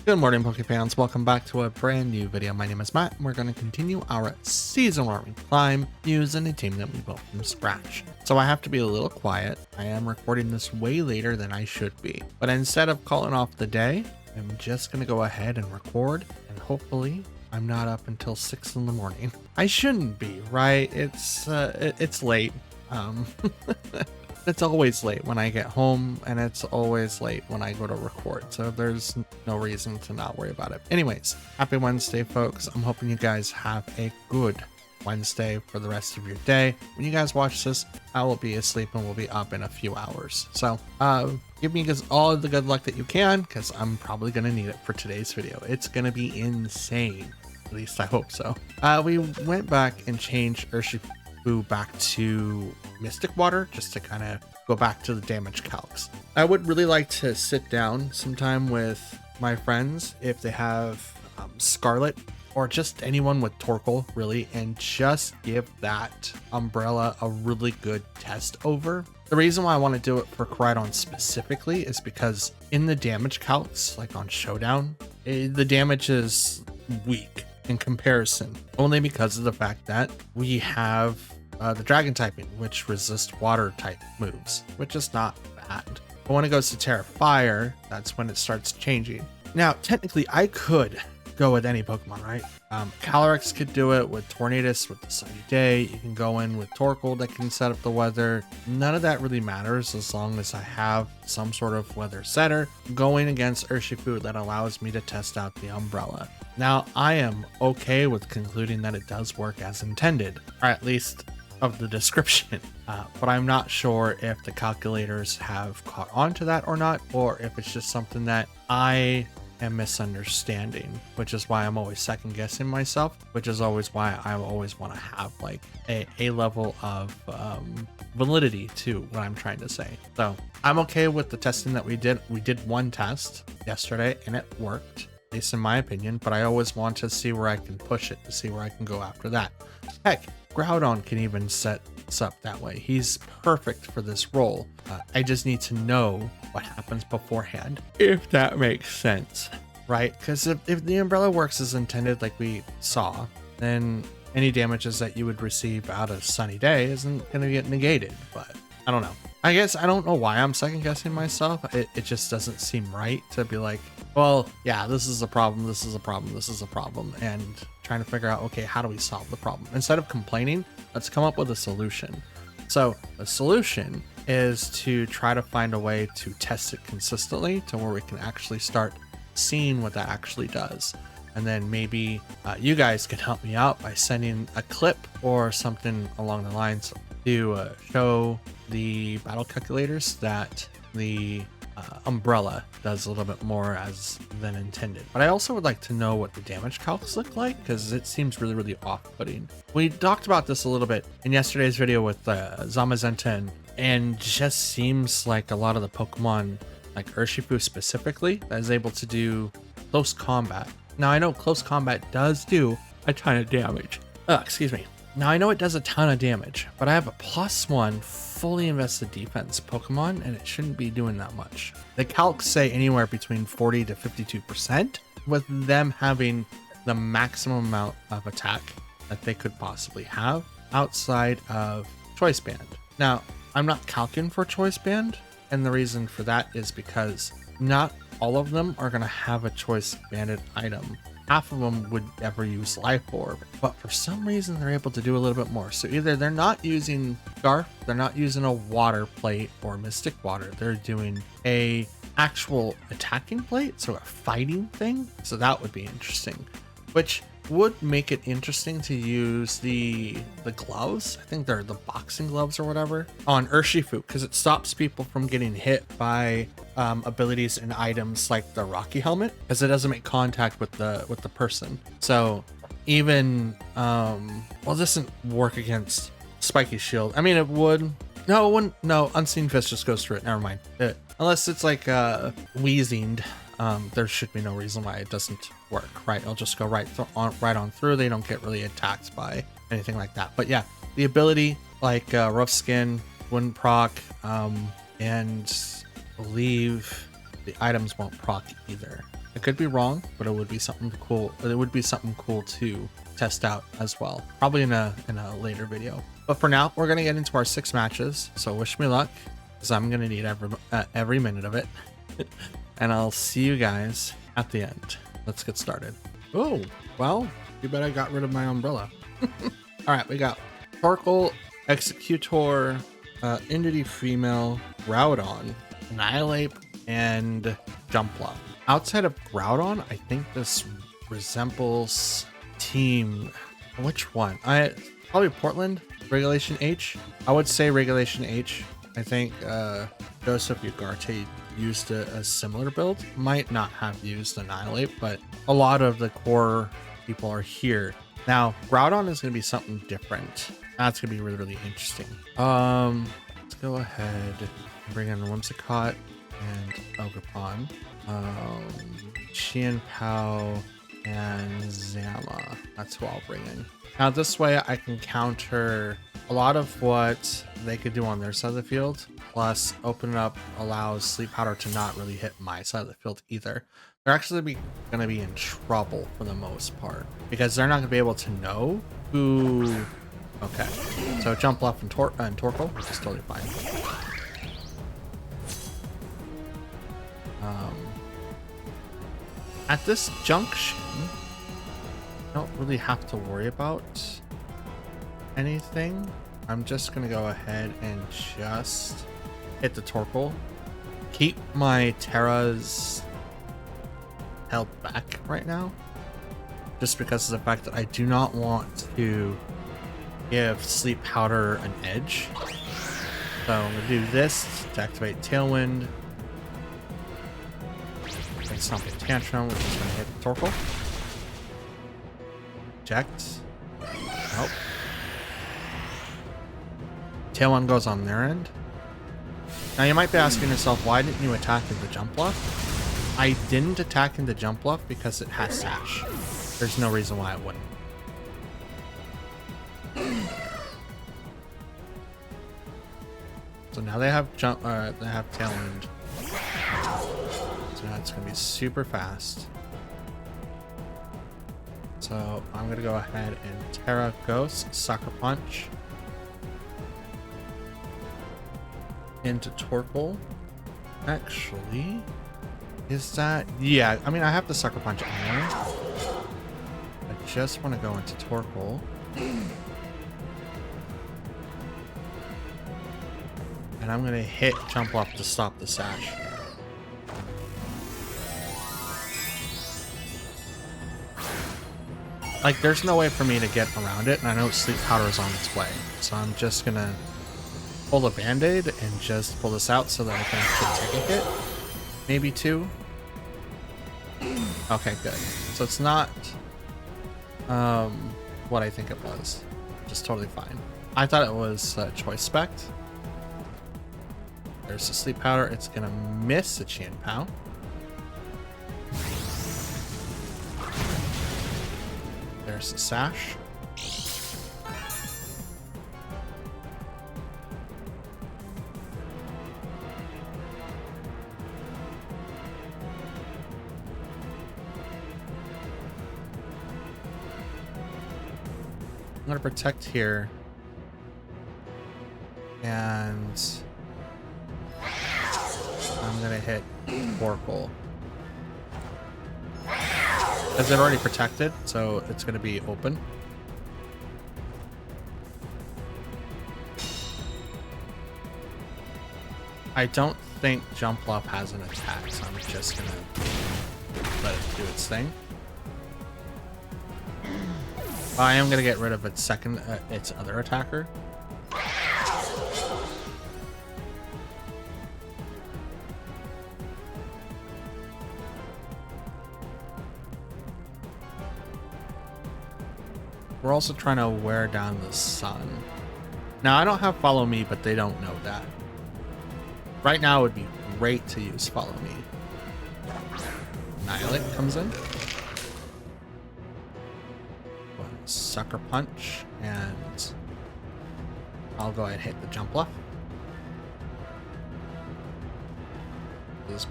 Good morning, Pokefans. Welcome back to a brand new video. My name is Matt, and we're going to continue our season where we climb using a team that we built from scratch. So I have to be a little quiet. I am recording this way later than I should be. But instead of calling off the day, I'm just going to go ahead and record, and hopefully I'm not up until 6 in the morning. I shouldn't be, right? It's late. It's always late when I get home, and it's always late when I go to record, so there's no reason to not worry about it. Anyways, happy Wednesday, folks. I'm hoping you guys have a good Wednesday for the rest of your day. When you guys watch this, I will be asleep and will be up in a few hours. So give me all the good luck that you can, because I'm probably going to need it for today's video. It's going to be insane. At least I hope so. We went back and changed Urshifu back to Mystic Water just to kind of go back to the damage calcs. I would really like to sit down sometime with my friends if they have Scarlet or just anyone with Torkoal really, and just give that umbrella a really good test over. The reason why I want to do it for Koraidon specifically is because in the damage calcs, like on Showdown, the damage is weak in comparison, only because of the fact that we have the dragon typing, which resists water type moves, which is not bad. But when it goes to Terra Fire, that's when it starts changing. Now, technically, I could go with any Pokemon, right? Calyrex could do it with Tornadus with the sunny day. You can go in with Torkoal that can set up the weather. None of that really matters as long as I have some sort of weather setter going against Urshifu that allows me to test out the umbrella. Now, I am okay with concluding that it does work as intended, or at least of the description, but I'm not sure if the calculators have caught on to that or not, or if it's just something that I am misunderstanding, which is why I'm always second guessing myself, which is always why I always want to have like a level of validity to what I'm trying to say. So I'm okay with the testing that we did. We did one test yesterday and it worked, at least in my opinion, but I always want to see where I can push it, to see where I can go after that. Heck, Groudon can even set us up that way. He's perfect for this role. I just need to know what happens beforehand, if that makes sense, right? Because if the umbrella works as intended, like we saw, then any damages that you would receive out of Sunny Day isn't going to get negated. But I don't know. I guess I don't know why I'm second guessing myself. It just doesn't seem right to be like, well, yeah, this is a problem, this is a problem, this is a problem, and trying to figure out, okay, how do we solve the problem? Instead of complaining, let's come up with a solution. So the solution is to try to find a way to test it consistently to where we can actually start seeing what that actually does. And then maybe you guys can help me out by sending a clip or something along the lines to show the battle calculators that the umbrella does a little bit more as than intended. But I also would like to know what the damage calcs look like, because it seems really off-putting. We talked about this a little bit in yesterday's video with Zamazenta, and just seems like a lot of the Pokemon, like Urshifu specifically, that is able to do close combat. Now I know close combat does do a ton of damage. Excuse me. Now I know it does a ton of damage, but I have a +1 fully invested defense Pokemon, and it shouldn't be doing that much. The calcs say anywhere between 40 to 52%, with them having the maximum amount of attack that they could possibly have outside of Choice Band. Now, I'm not calculating for Choice Band, and the reason for that is because not all of them are going to have a Choice Banded item. Half of them would ever use Life Orb, but for some reason they're able to do a little bit more. So either they're not using Scarf, they're not using a Water Plate or Mystic Water, they're doing a actual attacking plate, so a fighting thing. So that would be interesting, which would make it interesting to use the gloves. I think they're the boxing gloves or whatever on Urshifu, because it stops people from getting hit by abilities and items like the Rocky Helmet, because it doesn't make contact with the person. So even well, this doesn't work against Spiky Shield. I mean, it would. No, it wouldn't. No, Unseen Fist just goes through it. Never mind. Unless it's like Weezinged, there should be no reason why it doesn't work, right? It'll just go right on through. They don't get really attacked by anything like that. But yeah, the ability like Rough Skin wouldn't proc, and I believe the items won't proc either. I could be wrong, but it would be something cool. It would be something cool to test out as well, probably in a later video. But for now, we're gonna get into our 6 matches. So wish me luck, because I'm gonna need every minute of it. And I'll see you guys at the end. Let's get started. Oh, well, you bet I got rid of my umbrella. All right, we got Torkoal, Executor, Entity Female, Groudon, Annihilate, and Jumpluff. Outside of Groudon, I think this resembles Team... Which one? Probably Portland, Regulation H. I would say Regulation H. I think Joseph Ugarte used a similar build. Might not have used Annihilate, but a lot of the core people are here. Now, Groudon is going to be something different. That's going to be really, really interesting. Let's go ahead and bring in Whimsicott and Ogerpon. Qianpao and Zama. That's who I'll bring in. Now, this way I can counter a lot of what they could do on their side of the field. Plus, open up allows Sleep Powder to not really hit my side of the field either. They're actually going to be in trouble for the most part, because they're not going to be able to know who... Okay, so Jumpluff and Torkoal, which is totally fine. At this junction, I don't really have to worry about anything. I'm just going to go ahead and just hit the Torkoal. Keep my Terras held back right now, just because of the fact that I do not want to give Sleep Powder an edge. So I'm going to do this to activate Tailwind. Stomping Tantrum, which is going to hit Torkoal. Eject. Nope. Tailwind goes on their end. Now you might be asking yourself, why didn't you attack into Jumpluff? I didn't attack into Jumpluff because it has Sash. There's no reason why I wouldn't. So now they have Tailwind. So now it's gonna be super fast. So I'm gonna go ahead and Terra Ghost, Sucker Punch into Torkoal. Actually, is that... Yeah, I mean, I have the Sucker Punch anyway. I just want to go into Torkoal. And I'm gonna hit Jumpluff to stop the Sash. Like, there's no way for me to get around it, and I know Sleep Powder is on its way. So I'm just gonna pull a Band-Aid and just pull this out so that I can actually take a hit. Maybe 2. Okay, good. So it's not what I think it was. Just totally fine. I thought it was Choice Spect. There's the Sleep Powder. It's gonna miss the Qianpao. There's the Sash. I'm gonna protect here. And I'm gonna hit Torkoal. As they've already protected, so it's going to be open. I don't think Jumpluff has an attack, so I'm just going to let it do its thing. I am going to get rid of its other attacker. We're also trying to wear down the sun. Now, I don't have Follow Me, but they don't know that. Right now, it would be great to use Follow Me. Annihilate comes in. Sucker Punch, and I'll go ahead and hit the Jumpluff. Just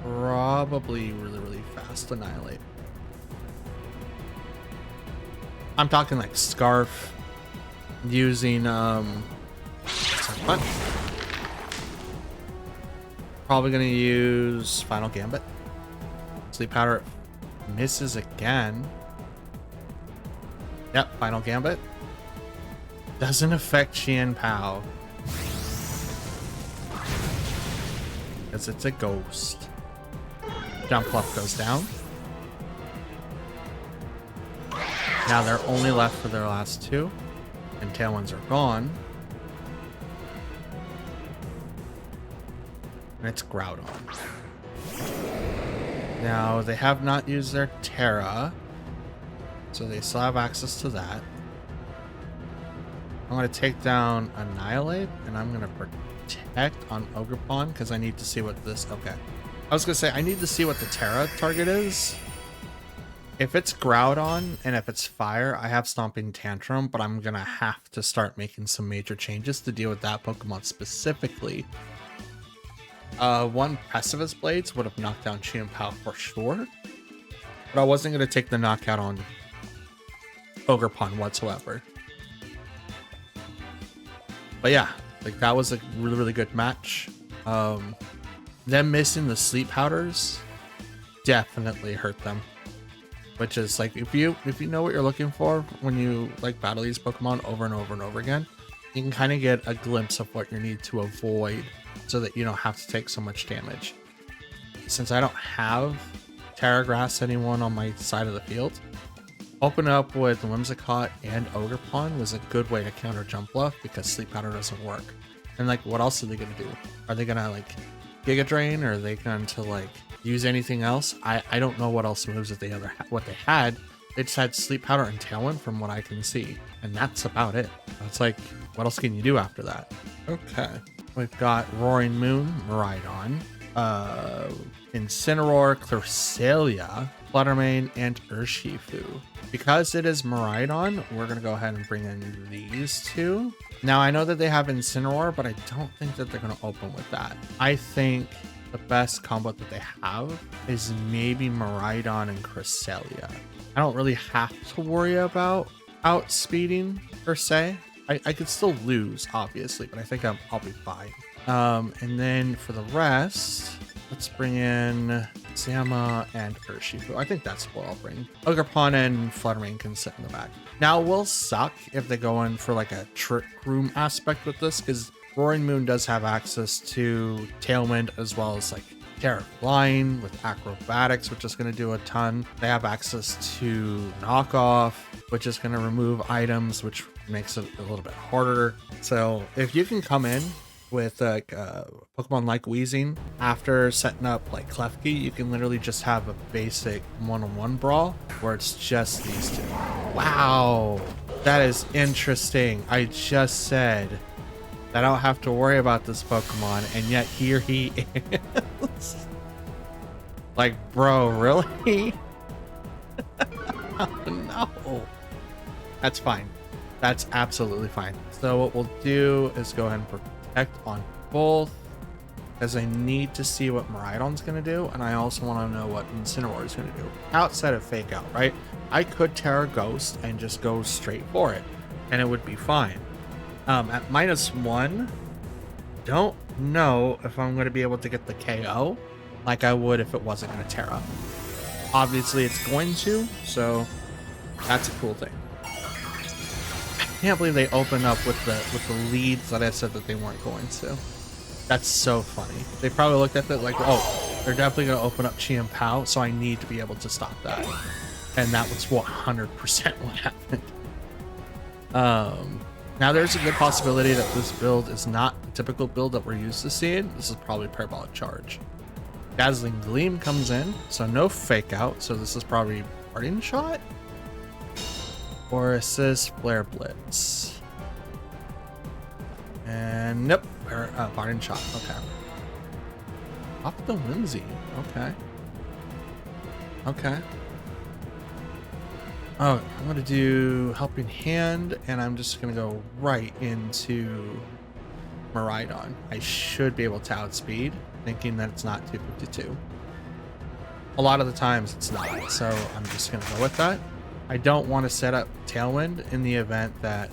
probably really, really fast Annihilate. I'm talking like Scarf using what? Probably gonna use Final Gambit. Sleep Powder misses again. Yep, Final Gambit. Doesn't affect Qian Pao. Because it's a ghost. Jump Bluff goes down. Now they're only left for their last two. And Tailwinds are gone. And it's Groudon. Now they have not used their Terra. So they still have access to that. I'm going to take down Annihilate. And I'm going to protect on Ogerpon. Because I need to see what this... Okay. I was going to say, I need to see what the Terra target is. If it's Groudon and if it's Fire, I have Stomping Tantrum, but I'm going to have to start making some major changes to deal with that Pokemon specifically. One Pacifist Blades would have knocked down Qian Pao for sure, but I wasn't going to take the knockout on Ogerpon whatsoever. But yeah, like that was a really, really good match. Them missing the Sleep Powders definitely hurt them. Which is like, if you know what you're looking for when you like battle these Pokemon over and over and over again, you can kind of get a glimpse of what you need to avoid so that you don't have to take so much damage. Since I don't have Terra Grass anyone on my side of the field, open up with Whimsicott and Ogerpon was a good way to counter Jump Bluff because Sleep Powder doesn't work. And like, what else are they going to do? Are they going to like Giga Drain, or are they going to like use anything else? I don't know what else moves that they what they had. They just had Sleep Powder and Tailwind from what I can see, and that's about it. It's like, what else can you do after that? Okay, we've got Roaring Moon, Miraidon, Incineroar, Cresselia, Fluttermane, and Urshifu. Because it is Miraidon, we're gonna go ahead and bring in these two. Now I know that they have Incineroar, but I don't think that they're gonna open with that. I think the best combo that they have is maybe Miraidon and Cresselia. I don't really have to worry about outspeeding per se. I could still lose, obviously, but I think I'll be fine. And then for the rest, let's bring in Zama and Urshifu. I think that's what I'll bring. Ogerpon and Fluttermane can sit in the back. Now, it will suck if they go in for like a trick room aspect with this, because Roaring Moon does have access to Tailwind as well as like Terra Flying with Acrobatics, which is going to do a ton. They have access to Knockoff, which is going to remove items, which makes it a little bit harder. So if you can come in with like Pokemon like Weezing after setting up like Klefki, you can literally just have a basic one-on-one brawl where it's just these two. Wow, that is interesting. I just said I don't have to worry about this Pokemon, and yet here he is. Like, bro, really? Oh, no. That's fine. That's absolutely fine. So what we'll do is go ahead and protect on both, because I need to see what Miraidon's going to do, and I also want to know what Incineroar is going to do. Outside of Fake Out, right? I could Terra Ghost and just go straight for it, and it would be fine. At -1, don't know if I'm going to be able to get the KO like I would if it wasn't going to Terra. Obviously, it's going to, so that's a cool thing. I can't believe they opened up with the leads that I said that they weren't going to. That's so funny. They probably looked at it like, oh, they're definitely going to open up Qian Pao, so I need to be able to stop that. And that was 100% what happened. Now there's a good possibility that this build is not the typical build that we're used to seeing. This is probably Parabolic Charge. Dazzling Gleam comes in, so no Fake Out, so this is probably Parting Shot? Or Assist Flare Blitz. And nope, Parting Shot, okay. Off the Whimsy, okay. Okay. Oh, I'm going to do Helping Hand, and I'm just going to go right into Miraidon. I should be able to outspeed, thinking that it's not 252. a lot of the times it's not. So I'm just going to go with that. I don't want to set up Tailwind in the event that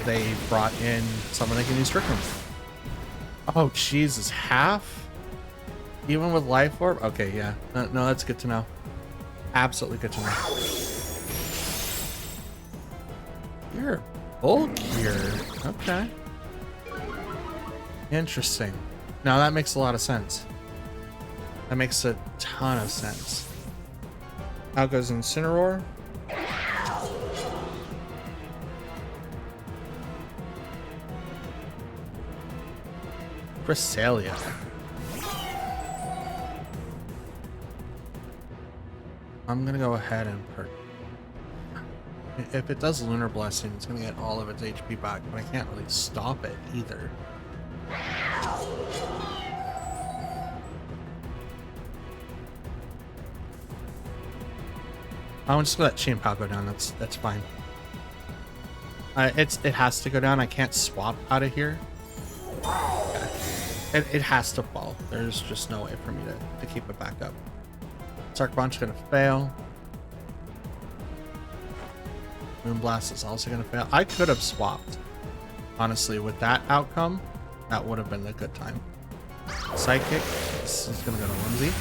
they brought in someone that can use Trick Room. Oh, Jesus, half? Even with Life Orb? Okay, yeah. No, that's good to know. Absolutely good to know. You're bulkier. Okay. Interesting. Now that makes a lot of sense. That makes a ton of sense. Out goes Incineroar. Cresselia. I'm gonna go ahead and if it does Lunar Blessing, it's gonna get all of its HP back, but I can't really stop it either. I'm just gonna let Chien-Pao go down. That's fine. It has to go down. I can't swap out of here. It has to fall. There's just no way for me to keep it back up. Dark Punch gonna fail. Moonblast is also gonna fail. I could have swapped. Honestly, with that outcome, that would have been a good time. Psychic. This is gonna go to Whimsy.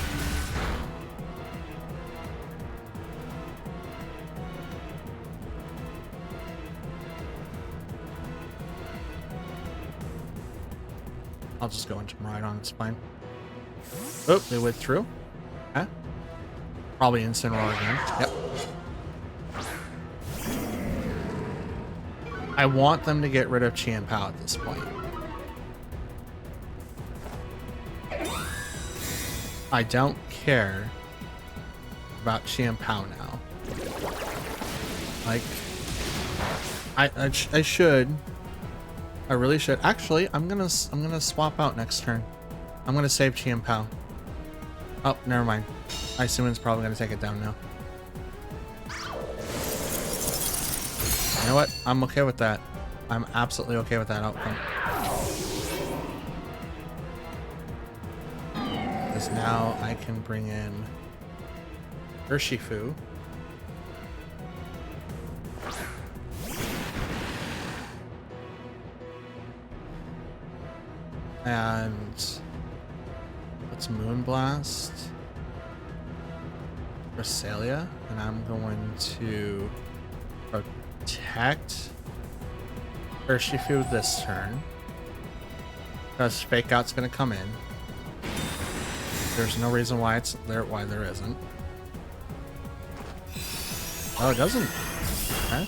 I'll just go into Miraidon, it's fine. Oh, they went through. Okay. Probably Incineroar again. Yep. I want them to get rid of Chien-Pao at this point. I don't care about Chien-Pao now. Like, I should. I really should. Actually, I'm gonna swap out next turn. I'm gonna save Chien-Pao. Oh, never mind. Isuman's probably gonna take it down now. You know what? I'm okay with that. I'm absolutely okay with that outcome. Because now I can bring in Urshifu. And let's Moonblast Cresselia, and I'm going to protect Urshifu this turn because Fake Out's going to come in. There's no reason why it's there, why there isn't. Oh, it doesn't. Okay.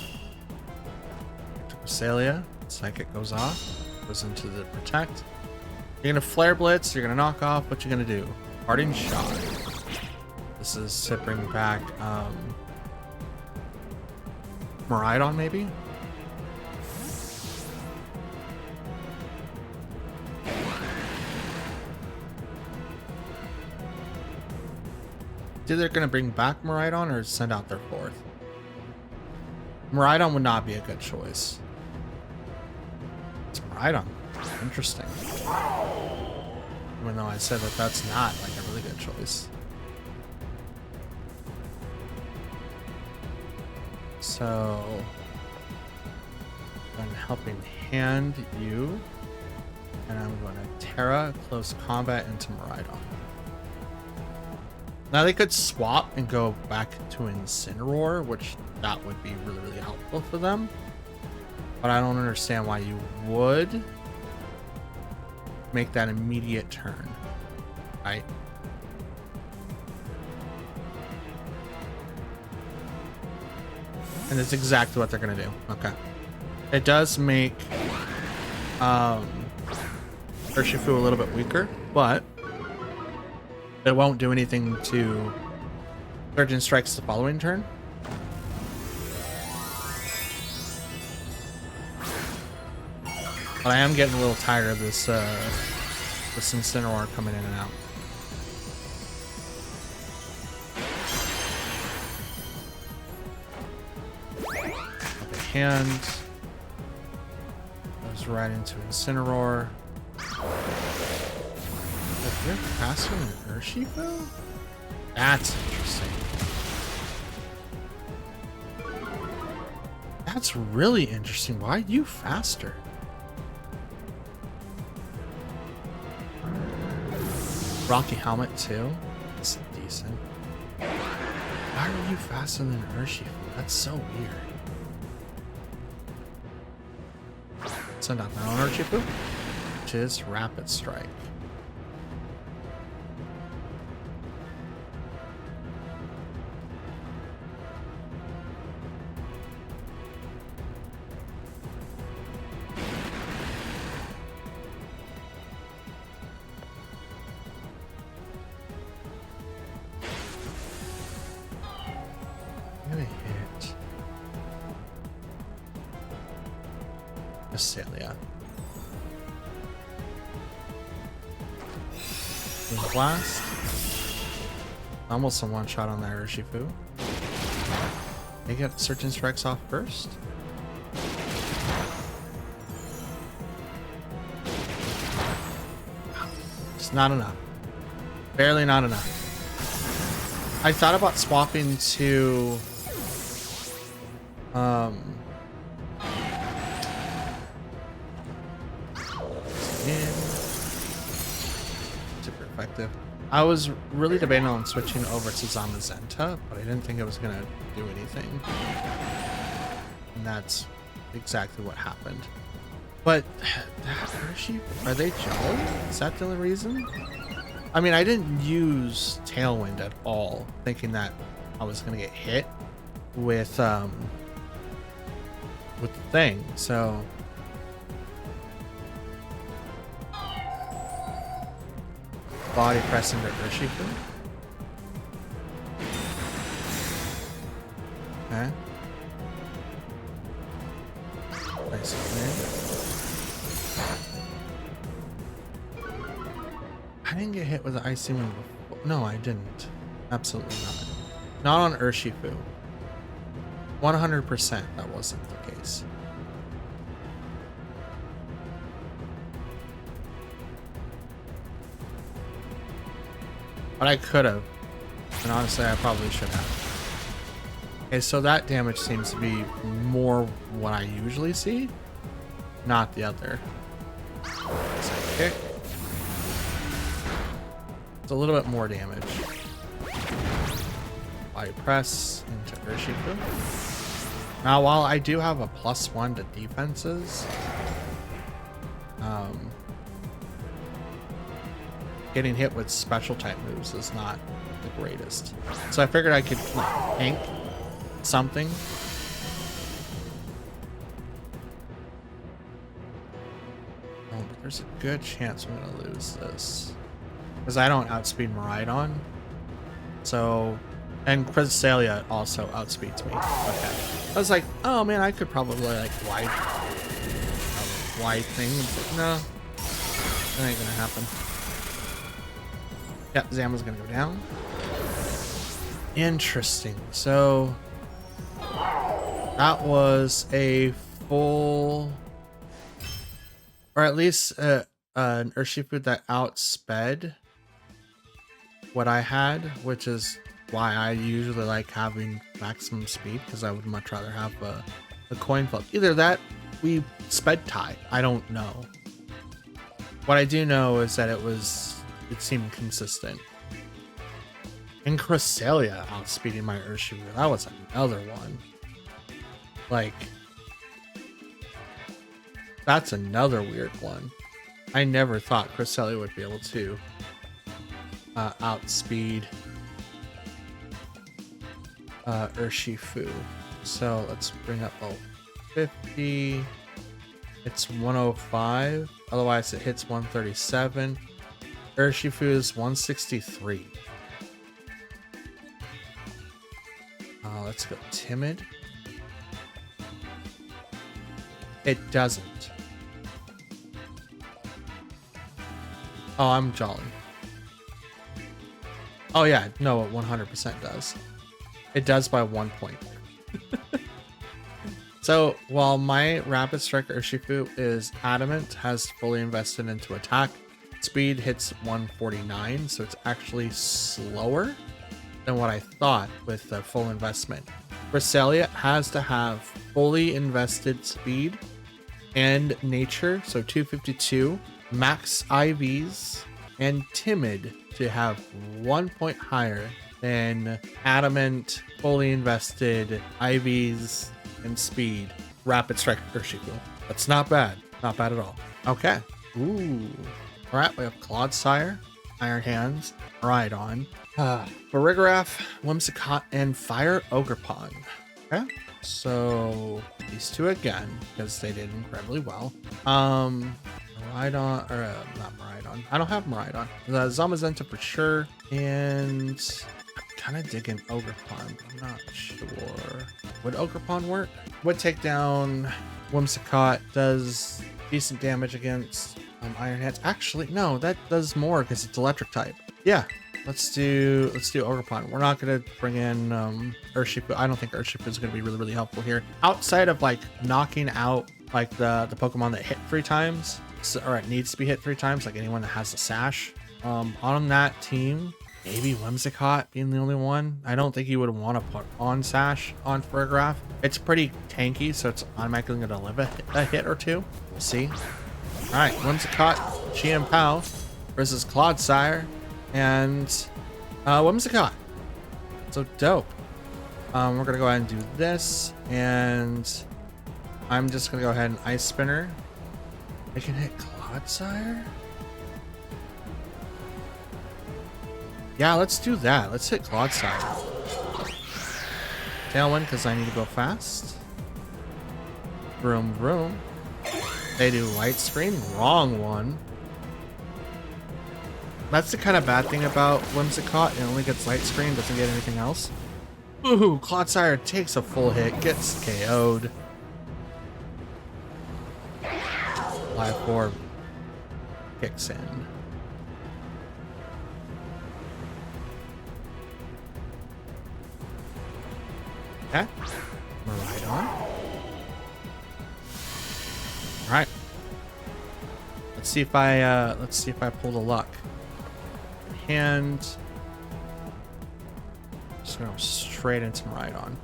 Cresselia, Psychic goes off, goes into the protect. You're gonna Flare Blitz, you're gonna knock off, what you gonna do? Parting Shot. This is to bring back Miraidon maybe? Either they're gonna bring back Miraidon or send out their fourth. Miraidon would not be a good choice. It's Miraidon. Interesting. Even though I said that that's not like a really good choice. So I'm helping hand you, and I'm going to Terra close combat into Miraidon. Now they could swap and go back to Incineroar, which that would be really, really helpful for them. But I don't understand why you would make that immediate turn, right? And that's exactly what they're gonna do. Okay. It does make Urshifu a little bit weaker, but it won't do anything to Surgeon Strikes the following turn. But I am getting a little tired of this this Incineroar coming in and out. Okay, hand goes right into Incineroar. Is there capacity in Urshifu? That's interesting. That's really interesting. Why are you faster? Rocky helmet too. That's decent. Why are you faster than Urshifu? That's so weird. Send out my own Urshifu, which is Rapid Strike. I'm gonna hit Celia. Blast. Almost a one shot on that Urshifu. They get Surgeon Strikes off first. It's not enough. Barely not enough. I thought about swapping to super effective. I was really debating on switching over to Zamazenta, but I didn't think it was gonna do anything. And that's exactly what happened. But are they jolly? Is that the only reason? I mean, I didn't use Tailwind at all, thinking that I was gonna get hit with the thing. So body press into Urshifu. Okay. Nice clear. I didn't get hit with the Icy Wind before. No, I didn't. Absolutely not. Not on Urshifu. 100% that wasn't the case. But I could have. And honestly, I probably should have. Okay, so that damage seems to be more what I usually see, not the other. Okay. It's a little bit more damage. Body press into Urshifu. Now, while I do have a +1 to defenses, getting hit with special type moves is not the greatest. So I figured I could tank something. Oh, but there's a good chance I'm gonna lose this. Because I don't outspeed Miraidon. So, and Cresselia also outspeeds me. Okay. I was like, oh man, I could probably like wide thing. But no, that ain't gonna happen. Yep, Zama's gonna go down. Interesting. So that was a full, or at least an Urshifu that outsped what I had, which is why I usually like having maximum speed, because I would much rather have a coin flip. Either that, we sped tie. I don't know. What I do know is that it seemed consistent. And Cresselia outspeeding my Urshifu. That was another one. Like, that's another weird one. I never thought Cresselia would be able to outspeed Urshifu. So let's bring up 50. It's 105. Otherwise, it hits 137. Urshifu is 163. Let's go timid. It doesn't. Oh, I'm jolly. Oh yeah, no, it 100% does. It does by 1 point. So while my Rapid Strike Urshifu is adamant, has fully invested into attack, speed hits 149, so it's actually slower than what I thought with the full investment. Cresselia has to have fully invested speed and nature, so 252, max IVs, and timid to have 1 point higher than adamant, fully invested IVs and speed. Rapid Strike Urshifu. That's not bad. Not bad at all. Okay. Ooh. All right, we have Clodsire, Iron Hands, Rhydon, Farigiraf, Whimsicott, and Fire Ogerpon. Okay. So these two again, because they did incredibly well. Miraidon, or not Miraidon. I don't have Miraidon. The Zamazenta for sure. And I'm kind of digging Ogerpon, but I'm not sure. Would Ogerpon work? Would take down Whimsicott, does decent damage against Iron Hands. Actually, no, that does more because it's electric type. Yeah. Let's do Ogerpon. We're not gonna bring in Urshifu. I don't think Urshifu is gonna be really helpful here. Outside of like knocking out like the Pokemon that hit 3 times, or it needs to be hit 3 times, like anyone that has a sash. On that team, maybe Whimsicott being the only one. I don't think you would want to put on sash on Farigiraf. It's pretty tanky, so it's automatically gonna live a hit or two. We'll see. All right, Whimsicott, Chien-Pao versus Clodsire. And Whimsicott. So dope. We're gonna go ahead and do this, and I'm just gonna go ahead and Ice Spinner. I can hit Clodsire. Yeah, let's do that. Let's hit Clodsire. Tailwind because I need to go fast. Vroom vroom. They do Light Screen. Wrong one. That's the kind of bad thing about Whimsicott. It only gets Light Screen, doesn't get anything else. Ooh, Clodsire takes a full hit, gets KO'd. Live Orb kicks in. Okay. Miraidon. Alright. Let's see if I pull the luck. And just go straight into Miraidon.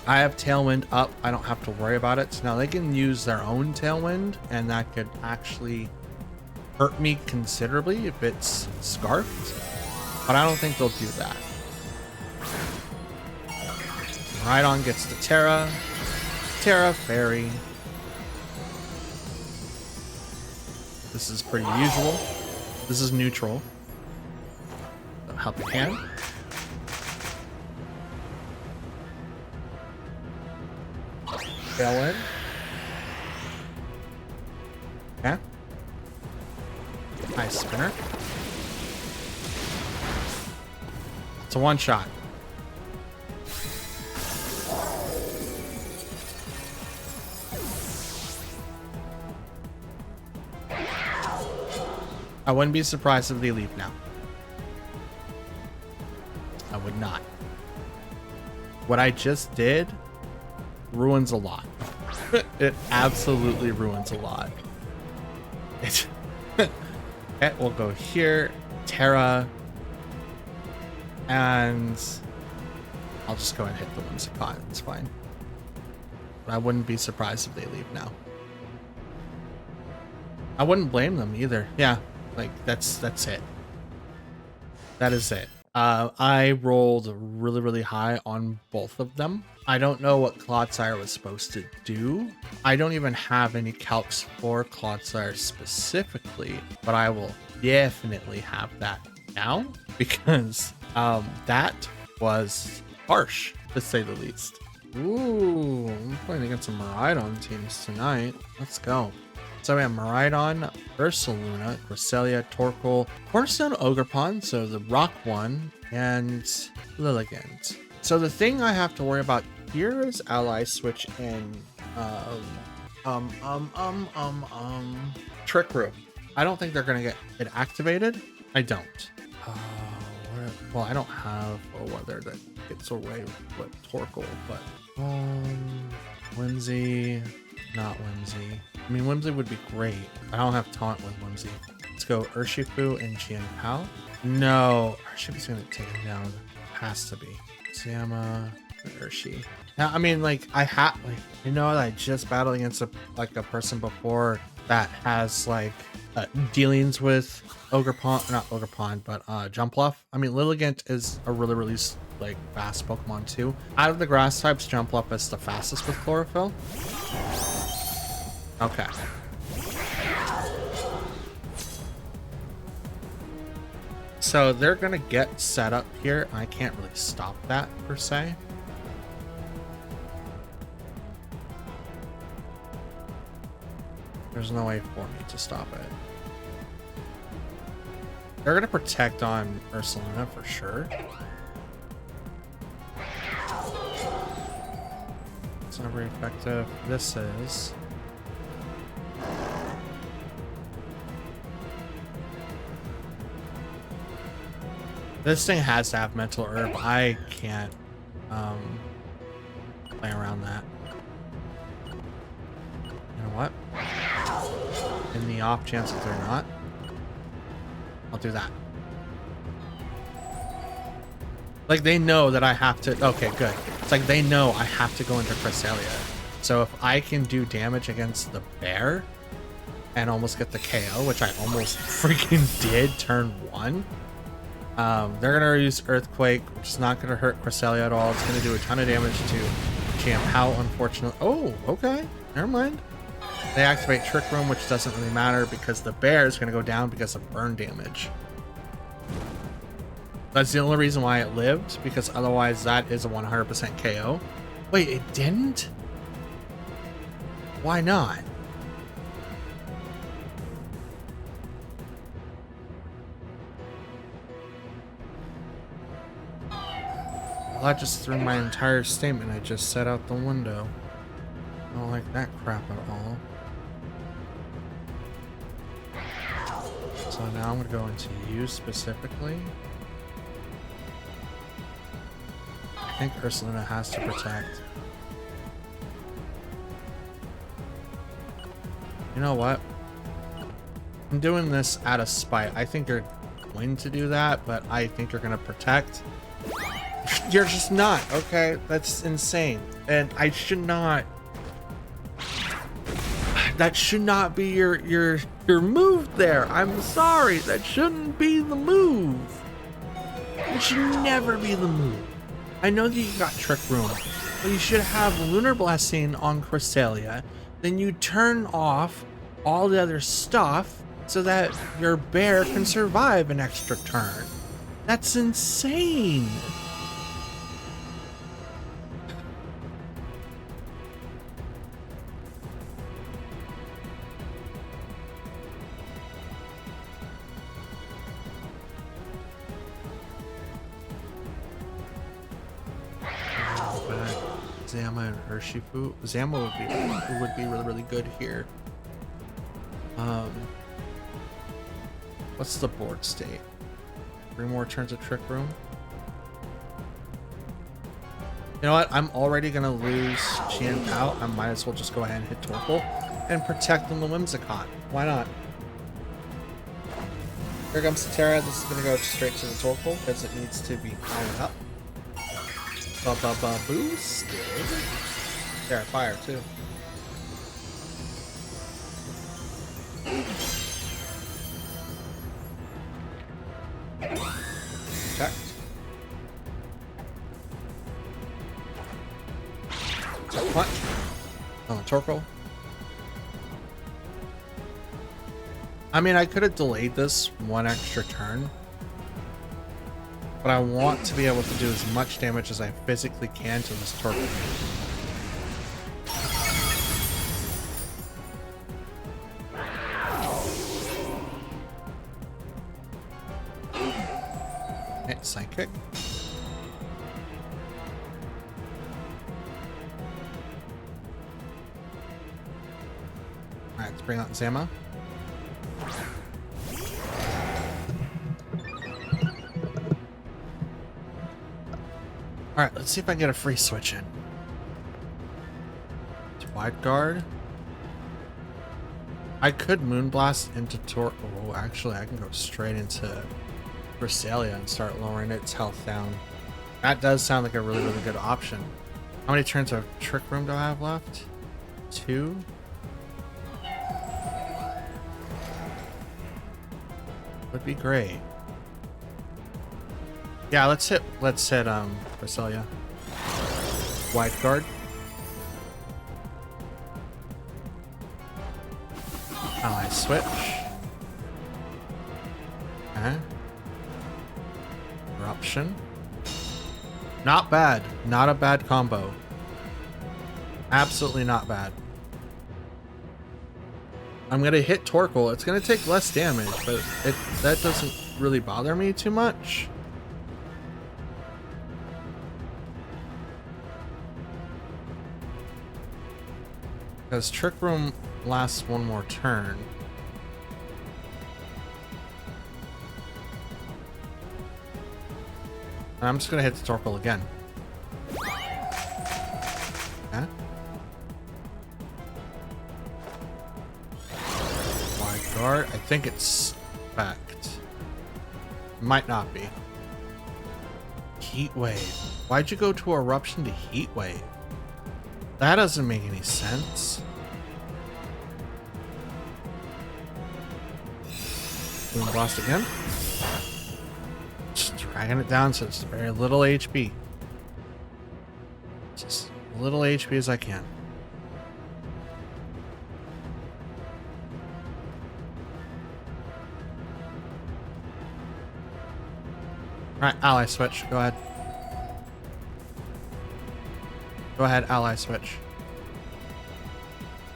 I have Tailwind up. I don't have to worry about it. So now they can use their own Tailwind, and that could actually hurt me considerably if it's Scarfed. But I don't think they'll do that. Miraidon gets the Terra. Terra Fairy. This is pretty usual. This is neutral. Help you can. Tailwind. Okay. Ice Spinner. It's a one shot. I wouldn't be surprised if they leave now. I would not. What I just did ruins a lot. It absolutely ruins a lot. It will go here, Terra, and I'll just go and hit the Whimsicott. It's fine. But I wouldn't be surprised if they leave now. I wouldn't blame them either. Yeah. Like that's it. That is it. I rolled really high on both of them. I don't know what Clodsire was supposed to do. I don't even have any calcs for Clodsire specifically, but I will definitely have that now because that was harsh to say the least. Ooh, I'm playing against some Miraidon teams tonight. Let's go. So we have Miraidon, Ursaluna, Cresselia, Torkoal, Cornerstone Ogerpon, so the rock one, and Lilligant. So the thing I have to worry about here is ally switch in Trick Room. I don't think they're gonna get it activated. I don't. Well, I don't have a weather that gets away with Torkoal, but Whimsy. Not Whimsy. I mean, Whimsy would be great. I don't have taunt with Whimsy. Let's go Urshifu and Chien-Pao. No, Urshi's gonna take him down. Has to be. Zama, Urshi. Now, I mean, like, you know, I just battled against a person before that has like dealings with not Ogerpon, but Jumpluff. I mean, Lilligant is a really like fast Pokemon too. Out of the grass types, Jumpluff is the fastest with Chlorophyll. Okay. So they're gonna get set up here. I can't really stop that per se. There's no way for me to stop it. They're gonna protect on Ursaluna for sure. It's not very effective. This is. This thing has to have Mental Herb. I can't play around that. You know what? In the off chance that they're not, I'll do that. Like, they know that I have to. Okay, good. It's like they know I have to go into Cresselia. So if I can do damage against the bear and almost get the KO, which I almost freaking did turn 1. They're gonna use Earthquake, which is not gonna hurt Cresselia at all. It's gonna do a ton of damage to Champ. How unfortunate. Oh, okay. Never mind. They activate Trick Room, which doesn't really matter because the bear is gonna go down because of burn damage. That's the only reason why it lived, because otherwise that is a 100% KO. Wait, it didn't? Why not? Well, that just threw my entire statement I just set out the window. I don't like that crap at all. So now I'm going to go into you specifically. I think Ursaluna has to protect. You know what? I'm doing this out of spite. I think you're going to do that, but I think you're going to protect. You're just not, okay? That's insane. And I should not. That should not be your move there. I'm sorry. That shouldn't be the move. It should never be the move. I know that you got Trick Room, but you should have Lunar Blessing on Cresselia. Then you turn off all the other stuff so that your bear can survive an extra turn. That's insane. Zama and Urshifu. Zama would be really good here. What's the board state? 3 more turns of Trick Room. You know what? I'm already gonna lose Qian Pao. I might as well just go ahead and hit Torkoal and protect on the Whimsicott. Why not? Here comes Terra. This is gonna go straight to the Torkoal because it needs to be powered up. Boosted. There, fire too. Checked. Punch. On the Torkoal. I mean, I could have delayed this 1 extra turn, but I want to be able to do as much damage as I physically can to this Torkoal. Okay, Psychic. Alright, let's bring out Zama. Alright, let's see if I can get a free switch in. It's Wide Guard. I could Moonblast into Oh, actually, I can go straight into Cresselia and start lowering its health down. That does sound like a really, really good option. How many turns of Trick Room do I have left? 2? Would be great. Yeah, let's hit Cresselia. Wide guard. Ally switch. Okay. Eruption. Not bad. Not a bad combo. Absolutely not bad. I'm gonna hit Torkoal. It's gonna take less damage, but that doesn't really bother me too much. Because Trick Room lasts one more turn. And I'm just gonna hit the Torkoal again. Okay. Wide guard. I think it's backed. Might not be. Heat Wave. Why'd you go to Eruption to Heat Wave? That doesn't make any sense. Boom Blast again. Just dragging it down so it's very little HP. Just little HP as I can. Alright, ally switch. Go ahead. Go ahead, ally switch.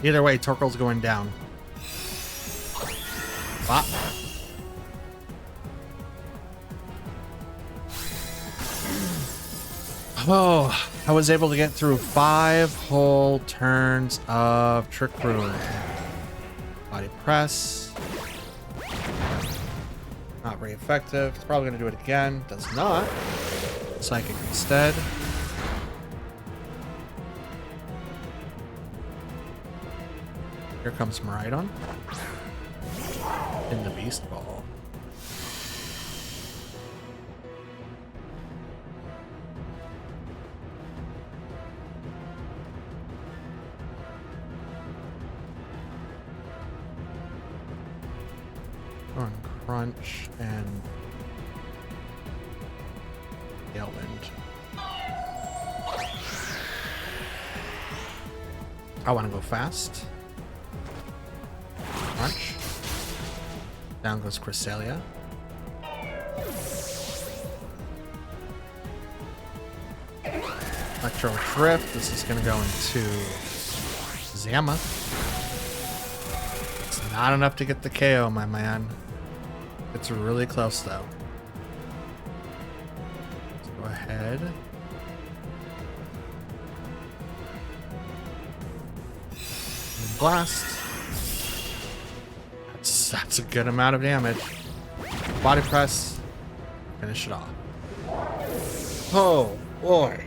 Either way, Torkoal's going down. Bop. Oh, I was able to get through 5 whole turns of Trick Room. Body press. Not very effective. It's probably going to do it again. Does not. Psychic instead. Here comes Miraidon. In the Beast Ball. On Crunch and Tailwind. I want to go fast. Crunch. Down goes Cresselia. Electro Drift. This is going to go into Zama. It's not enough to get the KO, my man. It's really close, though. Let's go ahead. And blast. That's a good amount of damage. Body press. Finish it off. Oh, boy.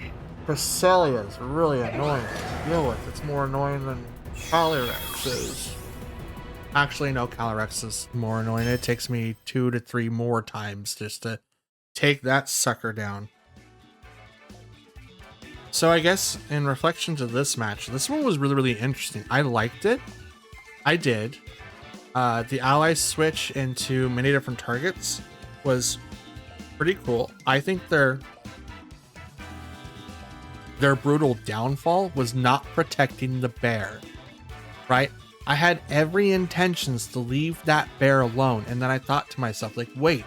Cresselia is really annoying to deal with. It's more annoying than Calyrex is. Actually, no, Calyrex is more annoying. It takes me 2 to 3 more times just to take that sucker down. So I guess in reflection to this match, this one was really, really interesting. I liked it. I did. The ally switch into many different targets was pretty cool. I think their brutal downfall was not protecting the bear, right? I had every intentions to leave that bear alone, and then I thought to myself, like, wait,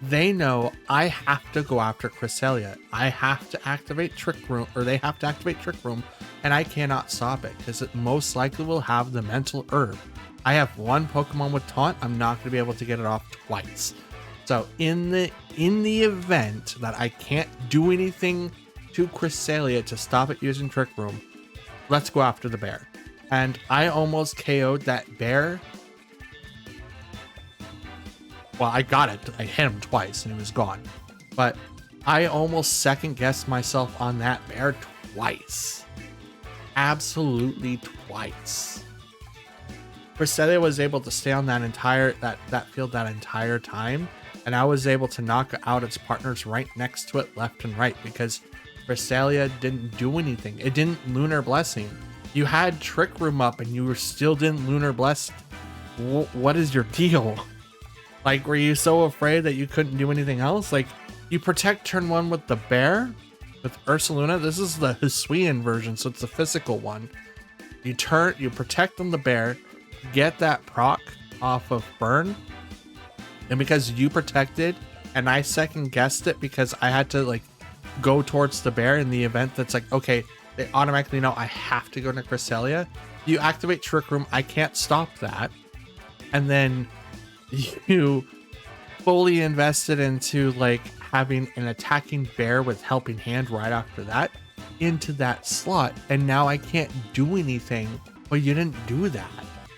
they know I have to go after Cresselia. I have to activate Trick Room, or they have to activate Trick Room, and I cannot stop it because it most likely will have the mental herb. I have one Pokemon with Taunt. I'm not going to be able to get it off twice. So in the event that I can't do anything to Cresselia to stop it using Trick Room, let's go after the bear. And I almost KO'd that bear. Well, I got it. I hit him twice and it was gone. But I almost second guessed myself on that bear twice. Absolutely twice. Cresselia was able to stay on that entire that field that entire time, and I was able to knock out its partners right next to it, left and right, because Cresselia didn't do anything. It didn't Lunar Blessing. You had Trick Room up and you still didn't Lunar Bless. What is your deal? Like, were you so afraid that you couldn't do anything else? Like, you protect turn 1 with the bear, with Ursaluna. This is the Hisuian version, so it's the physical one. You protect on the bear, get that proc off of burn, and because you protected, and I second guessed it because I had to like go towards the bear in the event that's like, okay, they automatically know I have to go to Cresselia. You activate Trick Room, I can't stop that. And then you fully invested into like having an attacking bear with helping hand right after that into that slot. And now I can't do anything, but you didn't do that.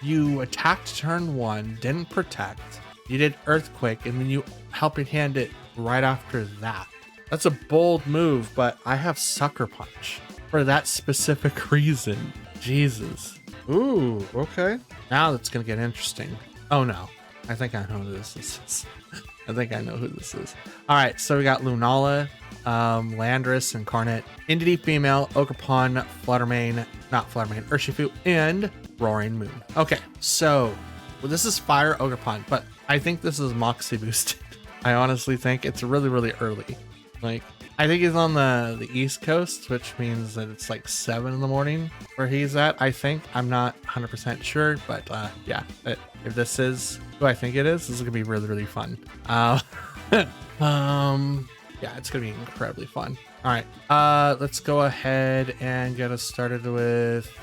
You attacked turn 1, didn't protect. You did Earthquake, and then you helping hand it right after that. That's a bold move, but I have Sucker Punch for that specific reason. Jesus. Ooh, okay. Now that's gonna get interesting. Oh no, I think I know who this is. I think I know who this is. All right, so we got Lunala, Landorus, Incarnate, Indeedee Female, Ogerpon, Urshifu, and Roaring Moon. Okay, so well, this is Fire Ogerpon, but I think this is Moxie boosted. I honestly think it's really, really early. Like, I think he's on the East Coast, which means that it's like 7 in the morning where he's at. I think I'm not 100% sure, but yeah, if this is who I think it is, this is gonna be really, really fun. Yeah, it's gonna be incredibly fun. All right, let's go ahead and get us started with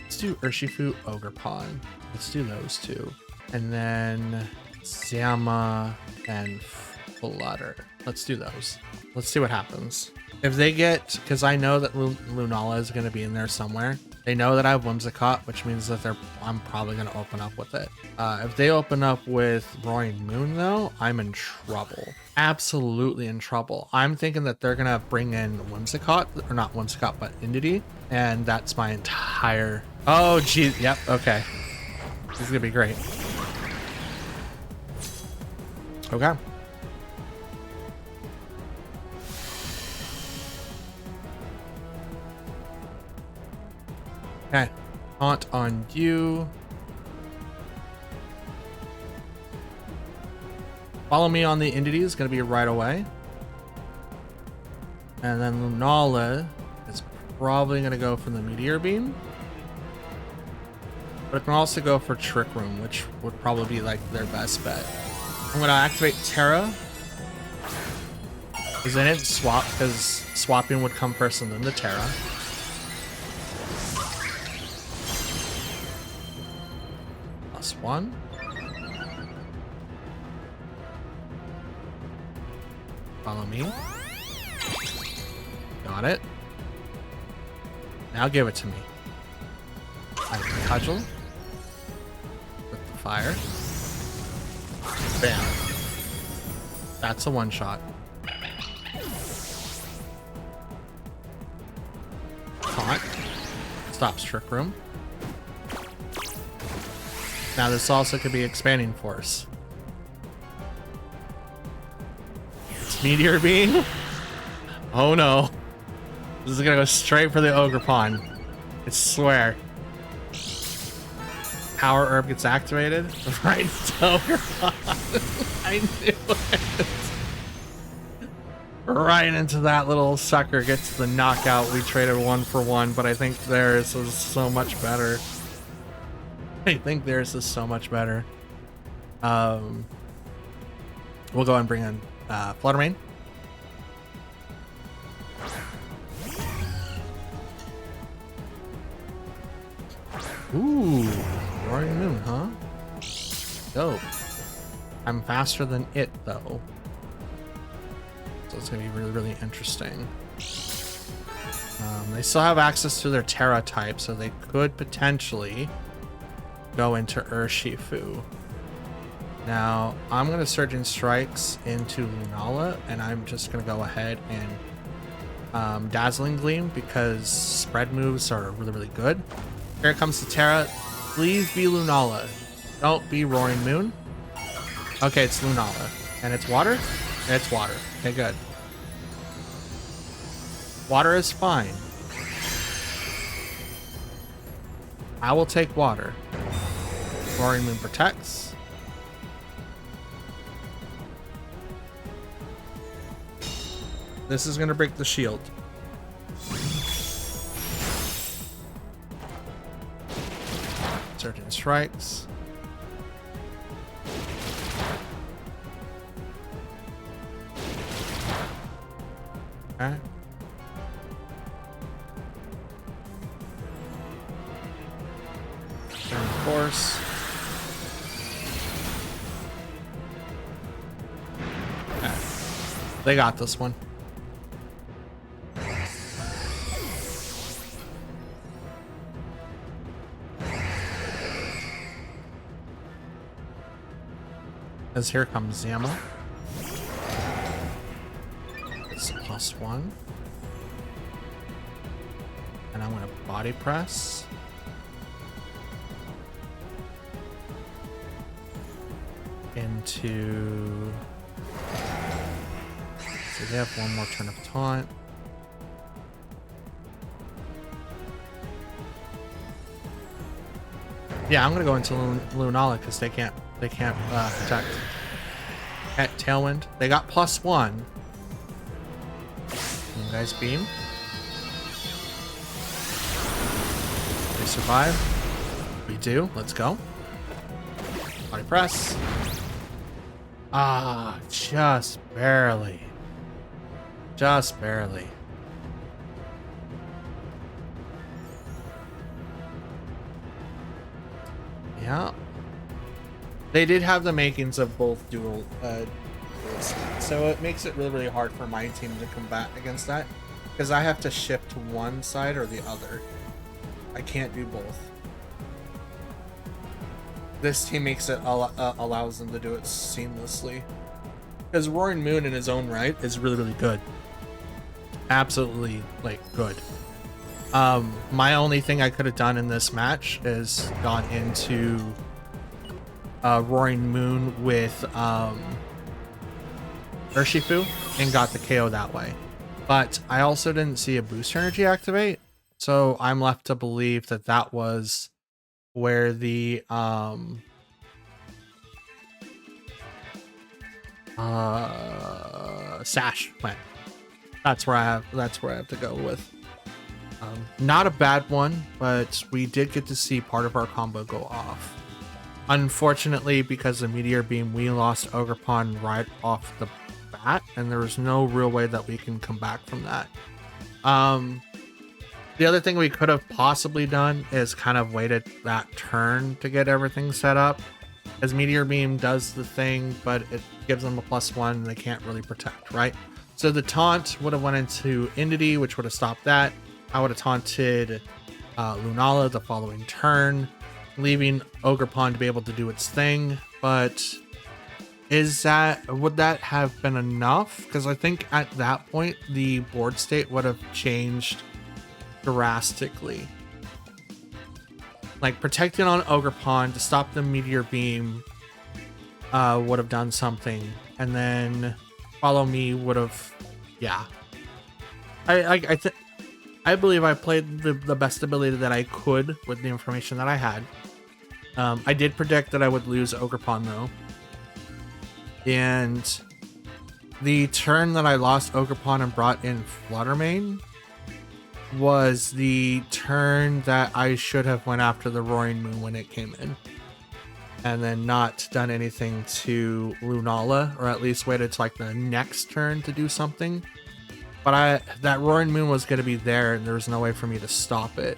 let's do Urshifu, Ogerpon. Let's do those two, and then Zama and Flutter. Let's do those. Let's see what happens. If they get, because I know that Lunala is going to be in there somewhere. They know that I have Whimsicott, which means that I'm probably going to open up with it. If they open up with Roaring Moon, though, I'm in trouble. Absolutely in trouble. I'm thinking that they're going to bring in Whimsicott, or not Whimsicott, but Indeedee, and that's my entire... Oh, geez. Yep. Okay. This is going to be great. Okay. Okay, taunt on you. Follow me on the Indeedee is going to be right away. And then Lunala is probably going to go for the Meteor Beam. But it can also go for Trick Room, which would probably be like their best bet. I'm going to activate Terra. Because I didn't swap, because swapping would come first and then the Terra. +1. Follow me. Got it. Now give it to me. I cudgel with the fire. Bam. That's a one shot. Taunt. Stops Trick Room. Now this also could be Expanding Force. It's Meteor Beam. Oh no. This is gonna go straight for the Ogerpon. I swear. Power Herb gets activated. Right into Ogerpon. I knew it. Right into that little sucker gets the knockout. We traded 1 for 1, but I think theirs is so much better. I think theirs is so much better. We'll go and bring in Fluttermane. Ooh, Roaring Moon, huh? Dope. I'm faster than it, though. So it's going to be really, really interesting. They still have access to their Terra type, so they could potentially go into Urshifu. Now, I'm going to Surging Strikes into Lunala, and I'm just going to go ahead and Dazzling Gleam, because spread moves are really, really good. Here comes the Terra. Please be Lunala. Don't be Roaring Moon. Okay, it's Lunala. And it's water? It's water. Okay, good. Water is fine. I will take water. Roaring Moon protects. This is going to break the shield. Certain strikes. Okay. Turn force. Okay. They got this one. As here comes Zama. It's +1. And I'm gonna body press. Into... So they have one more turn of taunt. Yeah, I'm gonna go into Lunala because they can't protect. At Tailwind, they got +1. You guys beam. They survive. We do. Let's go. Body press. Ah, just barely. Just barely. Yeah. They did have the makings of both dual so it makes it really, really hard for my team to combat against that, because I have to shift to one side or the other. I can't do both. This team makes it allows them to do it seamlessly, because Roaring Moon in his own right is really, really good. Absolutely, like, good. My only thing I could have done in this match is gone into Roaring Moon with Urshifu and got the KO that way. But I also didn't see a booster energy activate, so I'm left to believe that that was where the sash went. That's where I have to go with. Not a bad one, but we did get to see part of our combo go off. Unfortunately, because of Meteor Beam, we lost Ogerpon right off the bat, and there was no real way that we can come back from that. The other thing we could have possibly done is kind of waited that turn to get everything set up, as Meteor Beam does the thing, but it gives them a +1 and they can't really protect, right? So the taunt would have went into Entity, which would have stopped that. I would have taunted Lunala the following turn, leaving Ogerpon to be able to do its thing. But would that have been enough? Because I think at that point the board state would have changed drastically. Like, protecting on Ogerpon to stop the Meteor Beam would have done something, and then Follow Me would have, yeah. I believe I played the best ability that I could with the information that I had. I did predict that I would lose Ogerpon though. And the turn that I lost Ogerpon and brought in Fluttermane was the turn that I should have went after the Roaring Moon when it came in. And then not done anything to Lunala, or at least waited to like the next turn to do something. But that Roaring Moon was going to be there, and there was no way for me to stop it.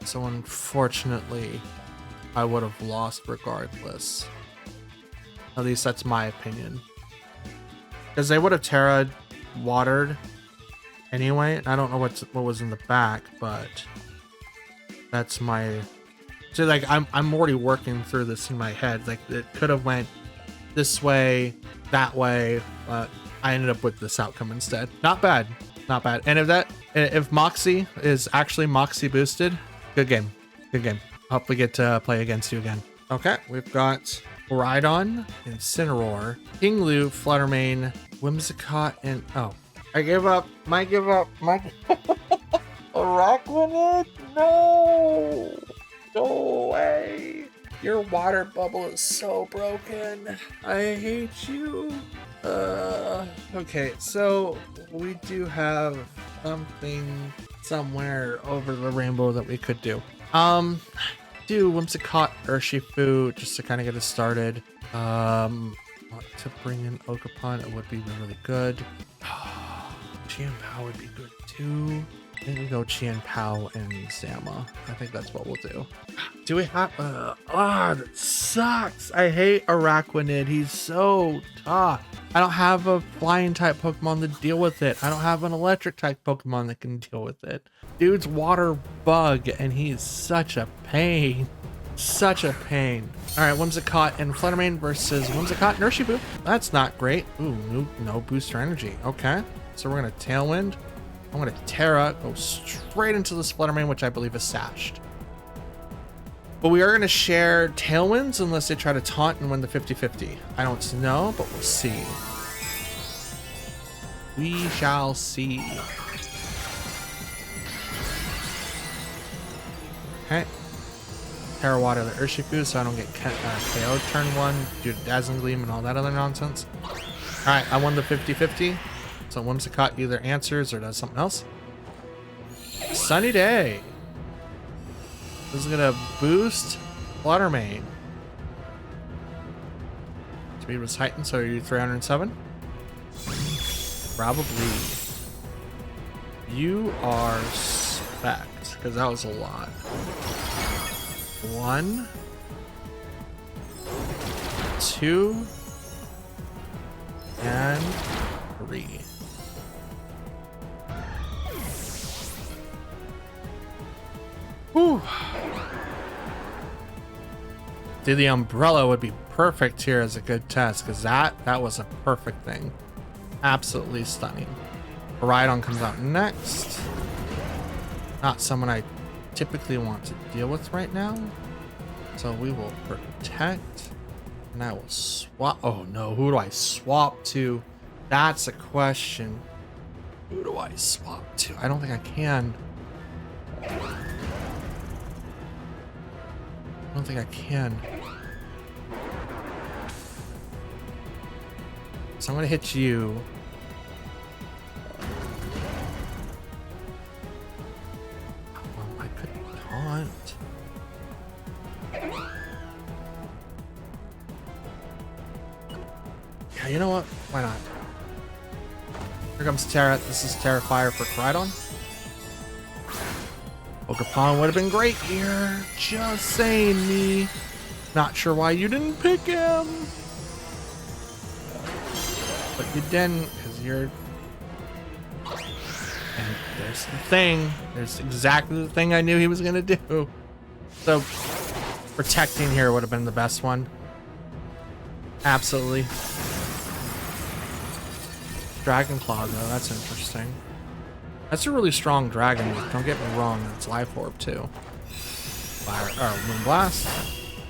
So unfortunately, I would have lost regardless. At least that's my opinion. Because they would have Terra watered anyway. I don't know what was in the back, but that's my... So like I'm already working through this in my head. Like, it could have went this way, that way, but I ended up with this outcome instead. Not bad, not bad. And if Moxie is actually Moxie boosted, good game, good game. Hope we get to play against you again. Okay, we've got Rhydon, Incineroar, Kinglu, Fluttermane, Whimsicott, and oh, I give up. Might give up. Araquanid? No! Go away. Your water bubble is so broken. I hate you. Okay, so we do have something somewhere over the rainbow that we could do. Do Whimsicott, Urshifu, just to kind of get us started. Want to bring in Ogerpon, it would be really good. Chien-Pao would be good too. I think we go Chien-Pao and Zama. I think that's what we'll do. Do we have that sucks. I hate Araquanid. He's so tough. I don't have a flying type Pokemon to deal with it. I don't have an electric type Pokemon that can deal with it. Dude's water bug and he's such a pain. Such a pain. All right, Whimsicott and Fluttermane versus Whimsicott and Urshifu. That's not great. Ooh, no booster energy. Okay, so we're gonna Tailwind. I'm gonna Terra, go straight into the Fluttermane, which I believe is sashed. But we are gonna share Tailwinds unless they try to taunt and win the 50-50. I don't know, but we'll see. We shall see. Okay. Terra Water the Urshifu so I don't get KO'd turn 1 due to Dazzling Gleam and all that other nonsense. Alright, I won the 50-50. So Whimsicott either answers or does something else. Sunny Day. This is gonna boost Fluttermane. Speed was heightened, so are you 307? Probably. You are spec, because that was a lot. 1, 2, and 3. Whew. Dude, the umbrella would be perfect here as a good test, because that was a perfect thing. Absolutely stunning. Rhydon comes out next. Not someone I typically want to deal with right now. So we will protect. And I will swap. Oh no, who do I swap to? That's a question. Who do I swap to? I don't think I can. I don't think I can. So I'm gonna hit you. I could taunt. Yeah, you know what? Why not? Here comes Terra. This is Terrifier for Rhydon. Ogerpon would have been great here. Just saying, me. Not sure why you didn't pick him. But you didn't, because you're... And there's the thing. There's exactly the thing I knew he was going to do. So, protecting here would have been the best one. Absolutely. Dragon Claw, though. That's interesting. That's a really strong dragon. Don't get me wrong. It's Life Orb too. Fire, Moon Blast.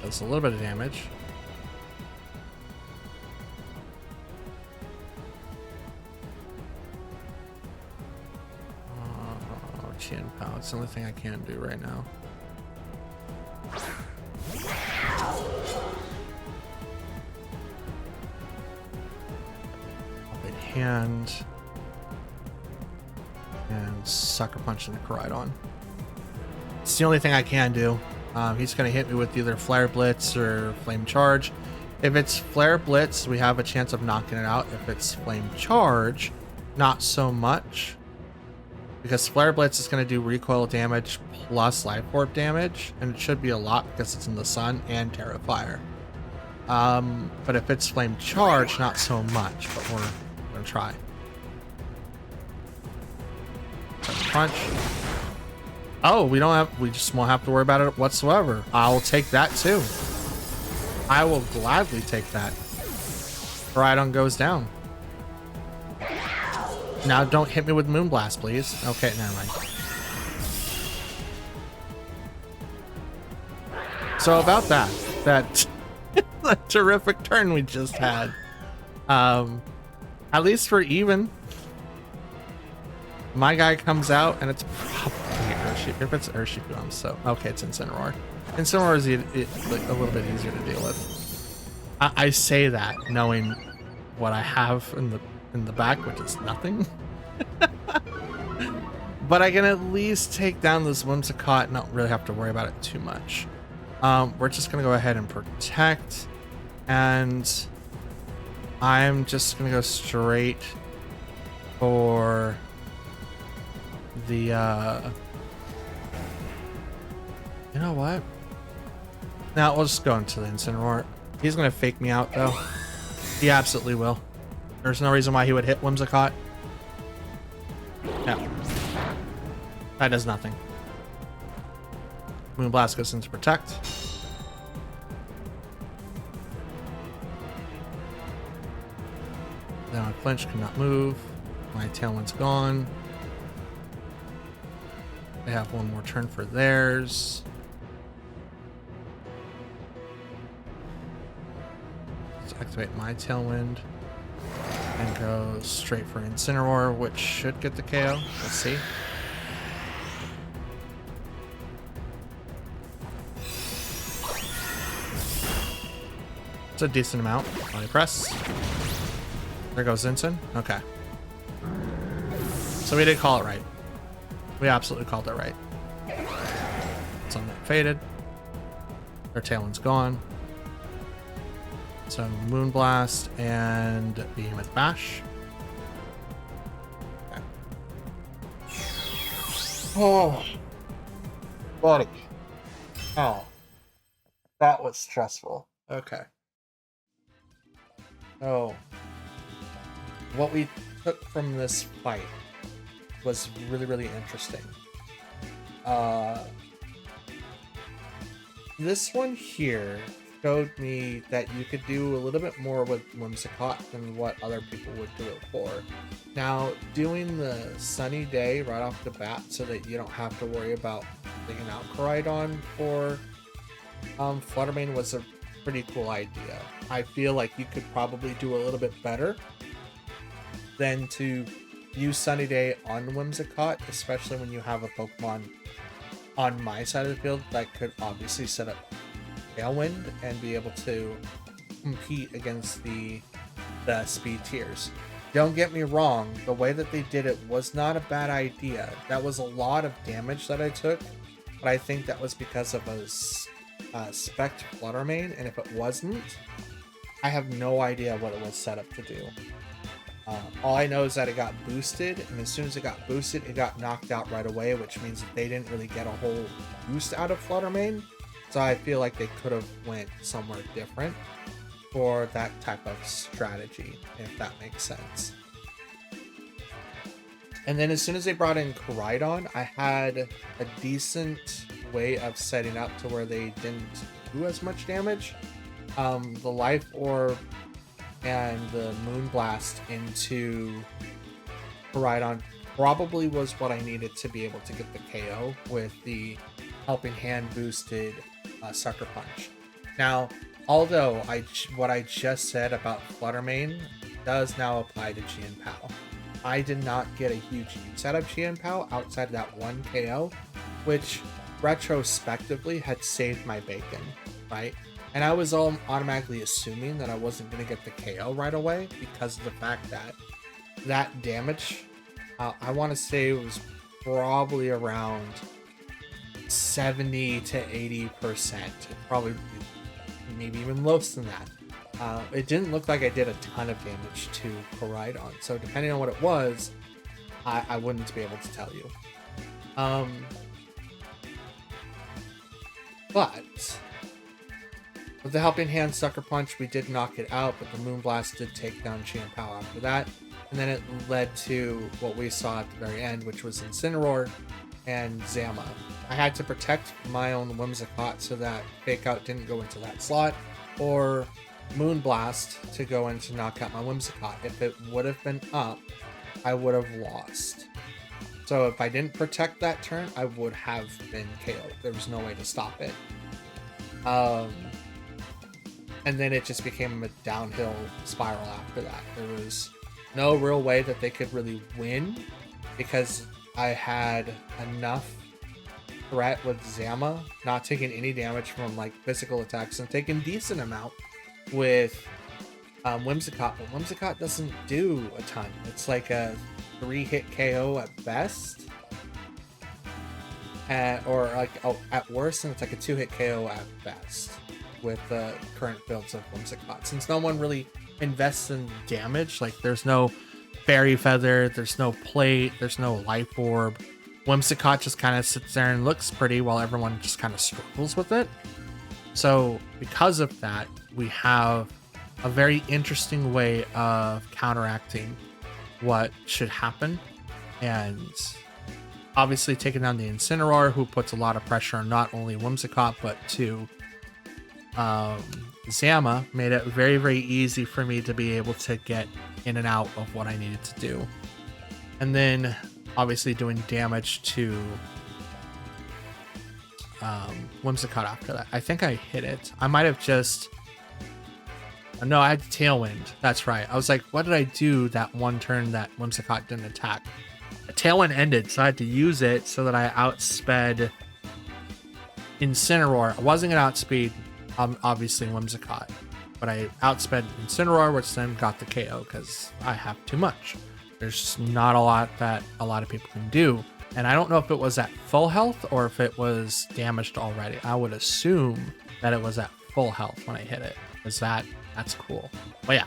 Does a little bit of damage. Chien-Pao. It's the only thing I can do right now. Open hand. And Sucker Punch in the Koraidon. It's the only thing I can do. He's going to hit me with either Flare Blitz or Flame Charge. If it's Flare Blitz, we have a chance of knocking it out. If it's Flame Charge, not so much. Because Flare Blitz is going to do recoil damage plus Life Orb damage. And it should be a lot because it's in the sun and Terrifier. But if it's Flame Charge, not so much. But we're going to try. Punch. Oh, we just won't have to worry about it whatsoever. I'll take that too. I will gladly take that. Rhydon goes down. Now don't hit me with Moonblast, please. Okay, never mind. So about that a terrific turn we just had. At least we're even. My guy comes out, and it's probably Urshifu. If it's Urshifu, I'm so... Okay, it's Incineroar. Incineroar is like a little bit easier to deal with. I say that knowing what I have in the back, which is nothing. But I can at least take down this Whimsicott and not really have to worry about it too much. We're just going to go ahead and protect. And I'm just going to go straight for the... You know what? Now we'll just go into the Incineroar. He's going to fake me out, though. He absolutely will. There's no reason why he would hit Whimsicott. No. That does nothing. Moonblast goes into protect. Now my flinch cannot move. My Tailwind's gone. They have one more turn for theirs. Let's activate my Tailwind and go straight for Incineroar, which should get the KO. Let's see. It's a decent amount. Body press. There goes Incin. Okay. So we did call it right. We absolutely called it right. Sunlight faded. Their Tailwind's gone. So Moonblast and Behemoth Bash. Okay. Oh, buddy. Oh, that was stressful. Okay. Oh, what we took from this fight was really, really interesting. This one here showed me that you could do a little bit more with Whimsicott than what other people would do it for. Now, doing the Sunny Day right off the bat so that you don't have to worry about taking out Koraidon for Fluttermane was a pretty cool idea. I feel like you could probably do a little bit better than to use Sunny Day on Whimsicott, especially when you have a Pokemon on my side of the field that could obviously set up Tailwind and be able to compete against the speed tiers. Don't get me wrong, the way that they did it was not a bad idea. That was a lot of damage that I took, but I think that was because of a Spec Fluttermane, and if it wasn't, I have no idea what it was set up to do. All I know is that it got boosted, and as soon as it got boosted, it got knocked out right away, which means that they didn't really get a whole boost out of Fluttermane. So I feel like they could have went somewhere different for that type of strategy, if that makes sense. And then as soon as they brought in Koraidon, I had a decent way of setting up to where they didn't do as much damage. The Life Orb and the Moonblast into Koraidon probably was what I needed to be able to get the KO with the Helping Hand boosted Sucker Punch. Now, although what I just said about Fluttermane does now apply to Chien-Pao. I did not get a huge use out of Chien-Pao outside of that one KO, which retrospectively had saved my bacon, right? And I was automatically assuming that I wasn't going to get the KO right away because of the fact that that damage, I want to say it was probably around 70 to 80%. Probably maybe even less than that. It didn't look like I did a ton of damage to Koraidon. So depending on what it was, I wouldn't be able to tell you. But with the Helping Hand Sucker Punch, we did knock it out, but the Moonblast did take down Chien-Pao after that. And then it led to what we saw at the very end, which was Incineroar and Zama. I had to protect my own Whimsicott so that Fake Out didn't go into that slot, or Moonblast to go in to knock out my Whimsicott. If it would have been up, I would have lost. So if I didn't protect that turn, I would have been KO'd. There was no way to stop it. And then it just became a downhill spiral after that. There was no real way that they could really win because I had enough threat with Zama, not taking any damage from like physical attacks and taking decent amount with Whimsicott, but Whimsicott doesn't do a ton. It's like a 3-hit KO at best, or like at worst, and it's like a 2-hit KO at best with the current builds of Whimsicott. Since no one really invests in damage, like there's no Fairy Feather, there's no Plate, there's no Life Orb. Whimsicott just kind of sits there and looks pretty while everyone just kind of struggles with it. So because of that, we have a very interesting way of counteracting what should happen. And obviously taking down the Incineroar, who puts a lot of pressure on not only Whimsicott, but to Zama, made it very, very easy for me to be able to get in and out of what I needed to do. And then obviously doing damage to Whimsicott after that. I think I hit it. I might have just... No, I had Tailwind. That's right. I was like, what did I do that one turn that Whimsicott didn't attack? A Tailwind ended, so I had to use it so that I outsped Incineroar. I wasn't going to outspeed, obviously, Whimsicott, but I outsped Incineroar, which then got the KO because I have too much. There's just not a lot that a lot of people can do. And I don't know if it was at full health or if it was damaged already. I would assume that it was at full health when I hit it. Is that's cool. But yeah,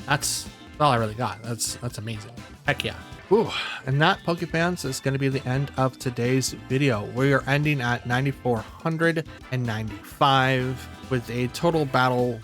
that's all I really got. That's amazing. Heck yeah. Ooh, and that, Pokefans, is going to be the end of today's video. We are ending at 9,495 with a total battle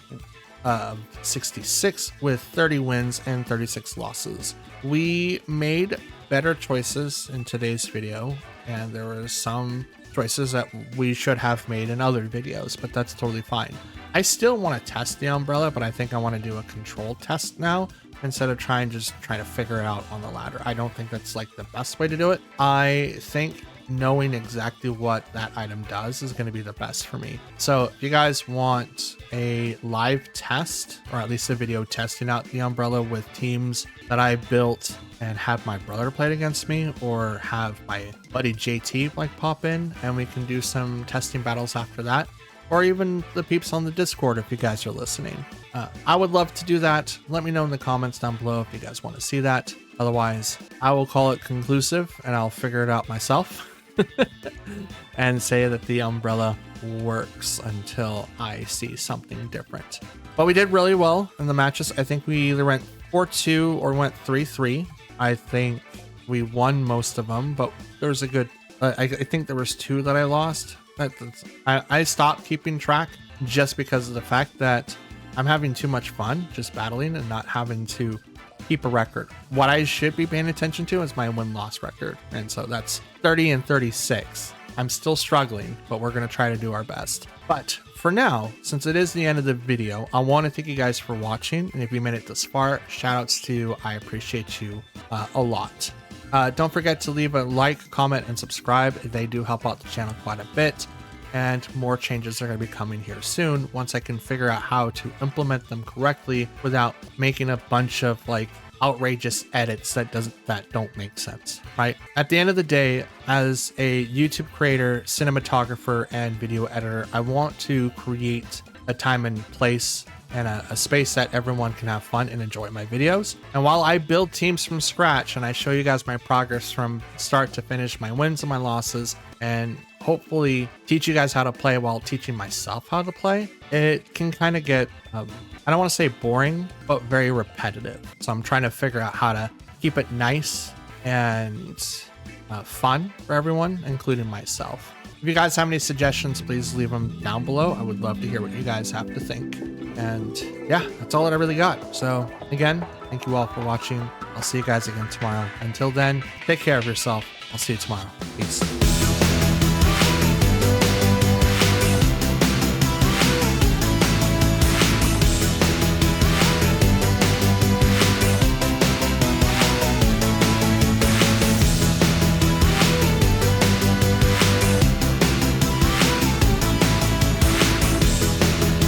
of 66 with 30 wins and 36 losses. We made better choices in today's video, and there were some choices that we should have made in other videos, but that's totally fine. I still want to test the umbrella, but I think I want to do a control test now instead of trying to figure it out on the ladder. I don't think that's like the best way to do it. I think knowing exactly what that item does is going to be the best for me. So if you guys want a live test, or at least a video testing out the umbrella with teams that I built and have my brother play against me, or have my buddy JT like pop in and we can do some testing battles after that, or even the peeps on the Discord if you guys are listening. I would love to do that. Let me know in the comments down below if you guys want to see that. Otherwise, I will call it conclusive and I'll figure it out myself and say that the umbrella works until I see something different. But we did really well in the matches. I think we either went 4-2 or went 3-3. I think we won most of them, but there was a good... I think there was 2 that I lost. I stopped keeping track just because of the fact that I'm having too much fun just battling and not having to keep a record. What I should be paying attention to is my win-loss record, and so that's 30 and 36. I'm still struggling, but we're going to try to do our best. But for now, since it is the end of the video, I want to thank you guys for watching, and if you made it this far, shout outs to you. I appreciate you a lot. Don't forget to leave a like, comment, and subscribe. They do help out the channel quite a bit. And more changes are going to be coming here soon once I can figure out how to implement them correctly without making a bunch of like outrageous edits that don't make sense, right? At the end of the day, as a YouTube creator, cinematographer, and video editor, I want to create a time and place and a space that everyone can have fun and enjoy my videos. And while I build teams from scratch and I show you guys my progress from start to finish, my wins and my losses, and hopefully teach you guys how to play while teaching myself how to play, it can kind of get, I don't want to say boring, but very repetitive. So I'm trying to figure out how to keep it nice and fun for everyone, including myself. If you guys have any suggestions, please leave them down below. I would love to hear what you guys have to think. And yeah, that's all that I really got. So again, thank you all for watching. I'll see you guys again tomorrow. Until then, take care of yourself. I'll see you tomorrow. Peace.